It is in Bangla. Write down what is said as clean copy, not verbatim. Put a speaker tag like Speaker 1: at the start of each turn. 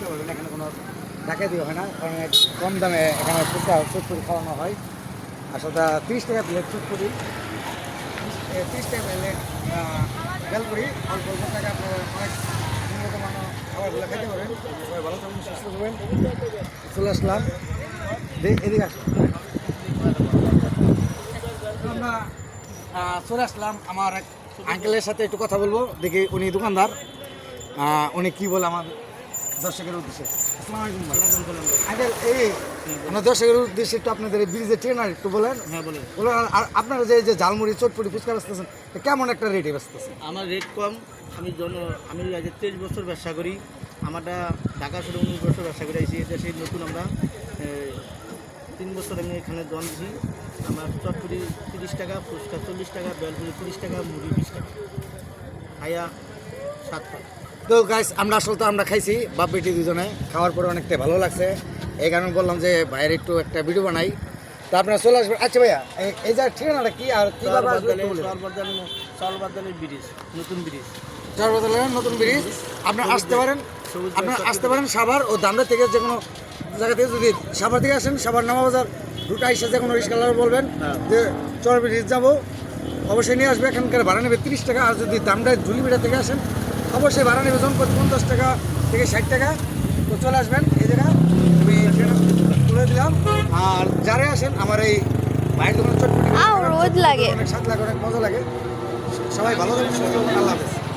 Speaker 1: পারবেন। এখানে কোনো ডাকাতি হয় না, কারণ কম দামে এখানে ফুচকা চটপুরি খাওয়ানো হয়। আর সেটা 30 টাকা প্লেট চটপুরি, 30 টাকা প্লেট বেলপুরি, অল্প অল্প টাকা আপনার অনেক উন্নত মানের খাবারগুলো খেতে পারেন। সবাই ভালো থাকবেন, সুস্থ থাকবেন। চলে আসলাম, এদিকে আসলাম আমরা, চলে আসলাম আমার এক আঙ্কেলের সাথে একটু কথা বলবো, দেখি উনি দোকানদার, উনি কি বলে আমার দর্শকের উদ্দেশ্যে। আসসালামু আলাইকুম ভাই। আঙ্কেল, এই আমার দর্শকের উদ্দেশ্যে একটু আপনাদের ব্রিজের ট্রেনার একটু বলেন।
Speaker 2: হ্যাঁ বলেন।
Speaker 1: বলুন, আর আপনারা যে ঝালমুড়ি চটপটি ফুচকা বেচতেছেন, কেমন একটা রেটে বেচতেছেন?
Speaker 2: আমার রেট কম। আমি আজ 23 বছর ব্যবসা করি। আমারটা ঢাকা শহরে 19 বছর ব্যবসা করে আইছি। এটা সেই নতুন আমরা 3 বছর আমি এখানে জন দিছি। আমার চটপুরি 30 টাকা, ফুচকা 40 টাকা, বেলপুরি 30 টাকা, মুড়ি 20 টাকা, খাইয়া 7 টাকা।
Speaker 1: তো গাইস, আমরা খাইছি বাপ বেটি দুজনে, খাওয়ার পরে অনেকটা ভালো লাগছে। এই কারণে বললাম যে ভাইয়ের একটু একটা ভিডিও বানাই, তো আপনারা চলে আসবেন। আচ্ছা ভাইয়া, এই যে ঠিকানাটা কি আর কীভাবে আসবে একটু বলুন।
Speaker 2: চরবাদানের ব্রিজ, নতুন ব্রিজ।
Speaker 1: চরবাদানের নতুন ব্রিজ। আপনারা আসতে পারেন সাভার ও দামরা থেকে, যে কোনো জায়গা থেকে। যদি সাভার থেকে আসেন, সাভার নামাবাজার রুট আইসে যে কোনো রিক্সাওয়ালা বলবেন যে চর ব্রিজ যাবো, অবশ্যই নিয়ে আসবে। এখানকার ভাড়া নেবে 30 টাকা। আর যদি দামটা ঝুলিবিড়া থেকে আসেন, অবশ্যই ভাড়া নেবে জনপদ 50 টাকা থেকে 60 টাকা। তো চলে আসবেন এই জায়গা, আমি তুলে দিলাম। আর যারা আসেন আমার এই ভাইয়ের দোকানে চটপটি
Speaker 3: রোদ লাগে,
Speaker 1: অনেক স্বাদ লাগে, অনেক মজা লাগে। সবাই ভালো থাকবেন, সুস্থ থাকবেন। আল্লাহ হাফেজ।